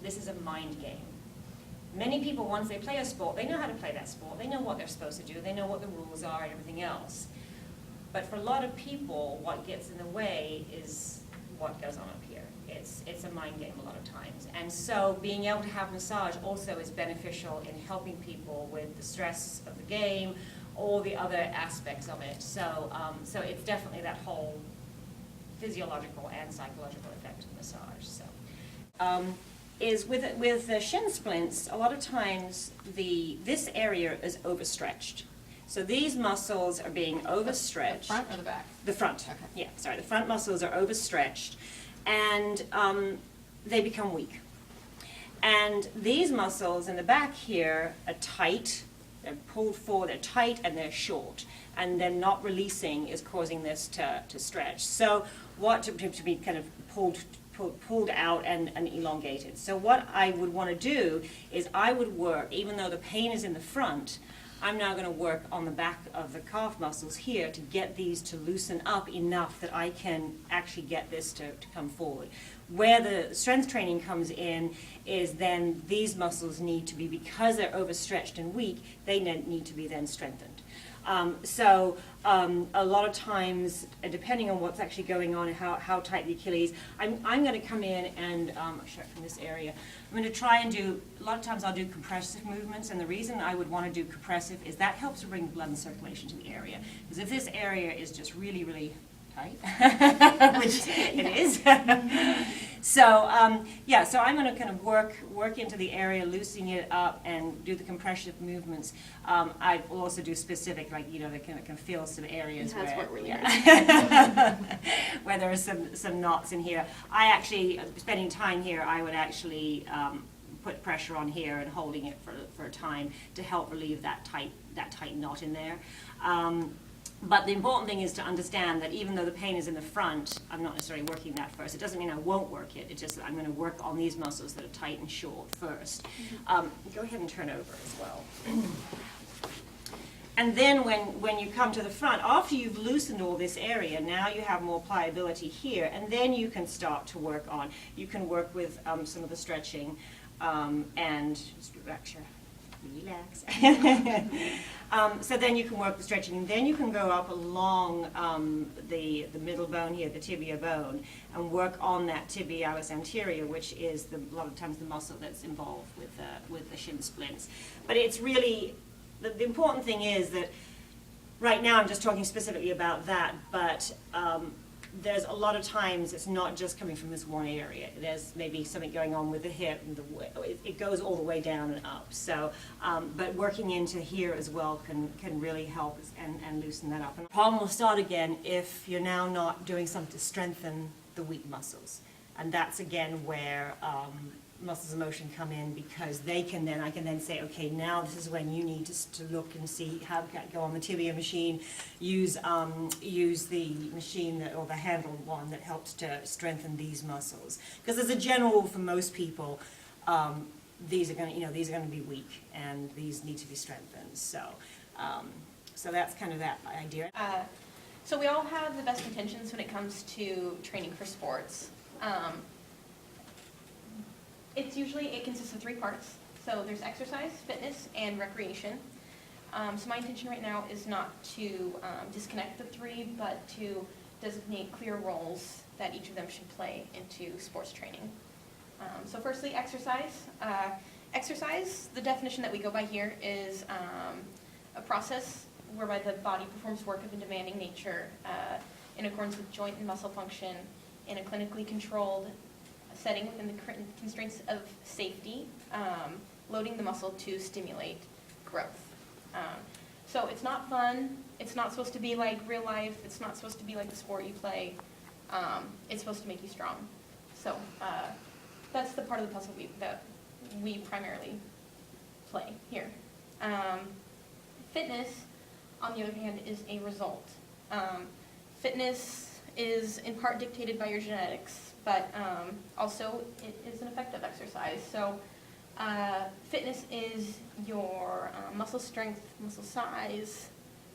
this is a mind game. Many people, once they play a sport, they know how to play that sport. They know what they're supposed to do. They know what the rules are and everything else. But for a lot of people, what gets in the way is what goes on up here. It's a mind game a lot of times. And so being able to have massage also is beneficial in helping people with the stress of the game, all the other aspects of it. So, so it's definitely that whole physiological and psychological effect of massage. So, is with the shin splints, a lot of times this area is overstretched. So these muscles are being overstretched. The front or the back? The front. Okay. Yeah, sorry. The front muscles are overstretched, and they become weak. And these muscles in the back here are tight. They're pulled forward. They're tight and they're short, and then not releasing is causing this to stretch. So what to be kind of pulled out and elongated. So what I would want to do is I would work, even though the pain is in the front, I'm now going to work on the back of the calf muscles here to get these to loosen up enough that I can actually get this to come forward. Where the strength training comes in is then these muscles need to be, because they're overstretched and weak, they need to be then strengthened. A lot of times, depending on what's actually going on and how tight the Achilles, I'm going to come in and, I'll show it from this area. I'm going to try and do, a lot of times I'll do compressive movements, and the reason I would want to do compressive is that helps to bring blood and circulation to the area. Because if this area is just really, really tight, which it is. So yeah, so I'm going to kind of work into the area, loosening it up, and do the compressive movements. I will also do specific, like, you know, that can feel some areas That's where, what really where there are some knots in here. I actually, spending time here, I would actually put pressure on here and holding it for a time to help relieve that tight knot in there. But the important thing is to understand that even though the pain is in the front, I'm not necessarily working that first. It doesn't mean I won't work it. It's just that I'm going to work on these muscles that are tight and short first. Go ahead and turn over as well. And then when you come to the front, after you've loosened all this area, now you have more pliability here, and then you can start to work on. You can work with some of the stretching and just relax. So then you can work the stretching, and then you can go up along the middle bone here, the tibia bone, and work on that tibialis anterior, which is a lot of times the muscle that's involved with the shin splints. But it's really, the important thing is that right now I'm just talking specifically about that, but there's a lot of times it's not just coming from this one area. There's maybe something going on with the hip, and it goes all the way down and up. So, but working into here as well can really help and loosen that up. And the problem will start again if you're now not doing something to strengthen the weak muscles. And that's again where muscles of motion come in, because I can then say, okay, now this is when you need to look and see how to go on the tibia machine, use the machine or the handled one that helps to strengthen these muscles. Because as a general rule for most people, these are going to be weak, and these need to be strengthened. So, so that's kind of that idea. So we all have the best intentions when it comes to training for sports. It consists of 3 parts. So there's exercise, fitness, and recreation. So my intention right now is not to disconnect the 3, but to designate clear roles that each of them should play into sports training. So firstly, exercise. Exercise, the definition that we go by here is a process whereby the body performs work of a demanding nature in accordance with joint and muscle function in a clinically controlled setting within the constraints of safety, loading the muscle to stimulate growth. So it's not fun. It's not supposed to be like real life. It's not supposed to be like the sport you play. It's supposed to make you strong. So that's the part of the puzzle that we primarily play here. Fitness, on the other hand, is a result. Fitness is in part dictated by your genetics, but also it is an effect of exercise. So fitness is your muscle strength, muscle size,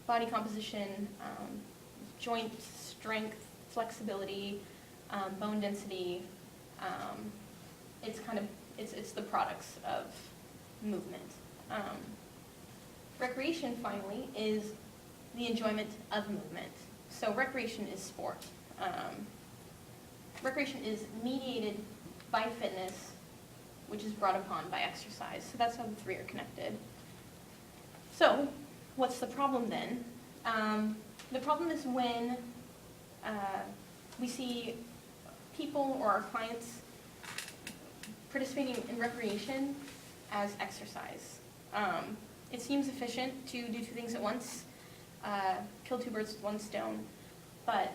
body composition, joint strength, flexibility, bone density. It's kind of it's the products of movement. Recreation, finally, is the enjoyment of movement. So recreation is sport. Recreation is mediated by fitness, which is brought upon by exercise. So that's how the three are connected. So what's the problem then? The problem is when we see people or our clients participating in recreation as exercise. It seems efficient to do two things at once, kill two birds with one stone, but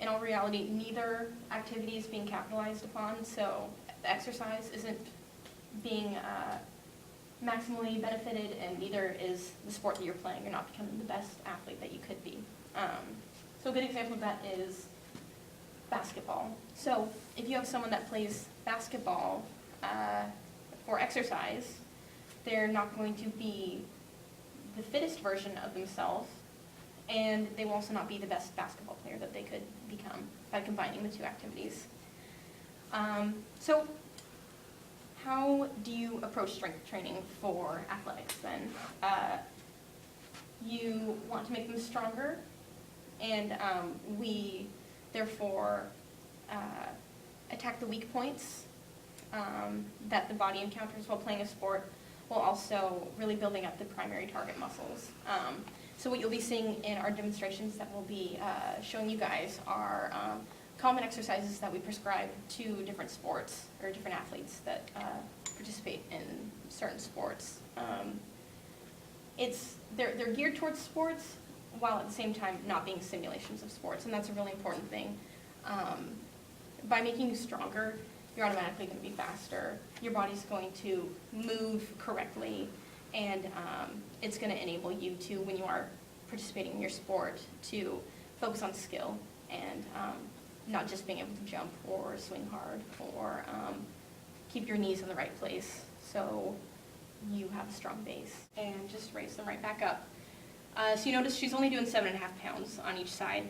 in all reality, neither activity is being capitalized upon, so the exercise isn't being maximally benefited, and neither is the sport that you're playing. You're not becoming the best athlete that you could be. So a good example of that is basketball. So if you have someone that plays basketball for exercise, they're not going to be the fittest version of themselves, and they will also not be the best basketball player that they could become by combining the two activities. So how do you approach strength training for athletics then? You want to make them stronger, and we therefore attack the weak points that the body encounters while playing a sport, while also really building up the primary target muscles. So what you'll be seeing in our demonstrations that we'll be showing you guys are common exercises that we prescribe to different sports or different athletes that participate in certain sports. They're geared towards sports while at the same time not being simulations of sports, and that's a really important thing. By making you stronger, you're automatically going to be faster. Your body's going to move correctly, and it's going to enable you to, when you are participating in your sport, to focus on skill and not just being able to jump or swing hard or keep your knees in the right place so you have a strong base. And just raise them right back up. So you notice she's only doing 7.5 pounds on each side.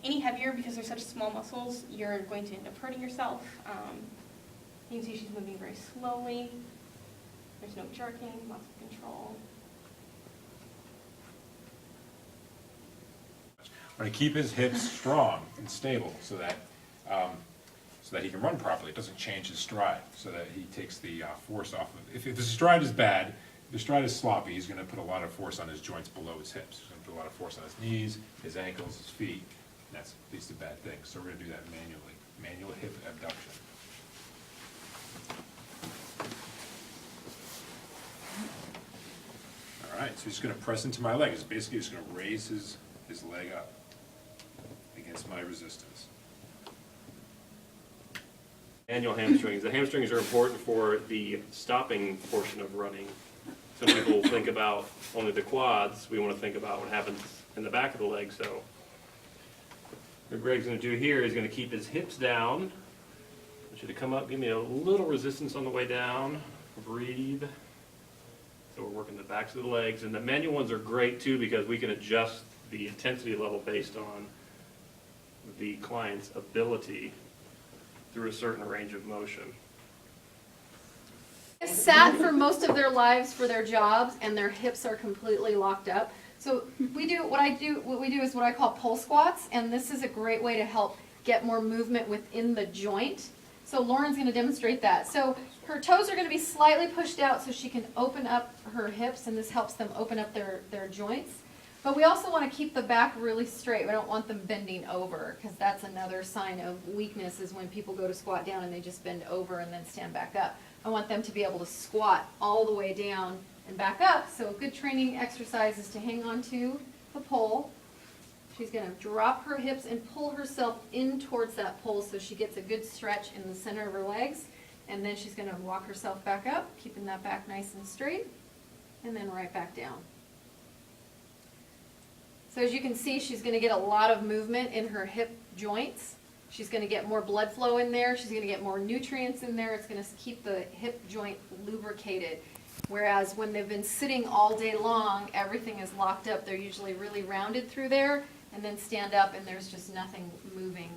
Any heavier, because they're such small muscles, you're going to end up hurting yourself. You can see she's moving very slowly. There's no jerking, lots of control. Want to keep his hips strong and stable so that he can run properly. It doesn't change his stride, so that he takes the force off of it. If the stride is bad, if the stride is sloppy, he's going to put a lot of force on his joints below his hips. He's going to put a lot of force on his knees, his ankles, his feet. And that leads to bad things. So we're going to do that manually. Manual hip abduction. All right, so he's going to press into my leg. He's basically just going to raise his leg up against my resistance. Manual hamstrings. The hamstrings are important for the stopping portion of running. Some people think about only the quads. We want to think about what happens in the back of the leg. So what Greg's going to do here is going to keep his hips down. I want you to come up, give me a little resistance on the way down. Breathe. So we're working the backs of the legs. And the manual ones are great too because we can adjust the intensity level based on the client's ability through a certain range of motion. Sat for most of their lives for their jobs and their hips are completely locked up. So what we do is what I call pull squats, and this is a great way to help get more movement within the joint. So Lauren's going to demonstrate that. So her toes are going to be slightly pushed out so she can open up her hips, and this helps them open up their joints. But we also want to keep the back really straight. We don't want them bending over, because that's another sign of weakness, is when people go to squat down and they just bend over and then stand back up. I want them to be able to squat all the way down and back up. So a good training exercise is to hang on to the pole. She's going to drop her hips and pull herself in towards that pole so she gets a good stretch in the center of her legs. And then she's going to walk herself back up, keeping that back nice and straight, and then right back down. So as you can see, she's going to get a lot of movement in her hip joints. She's going to get more blood flow in there. She's going to get more nutrients in there. It's going to keep the hip joint lubricated. Whereas when they've been sitting all day long, everything is locked up. They're usually really rounded through there, and then stand up and there's just nothing moving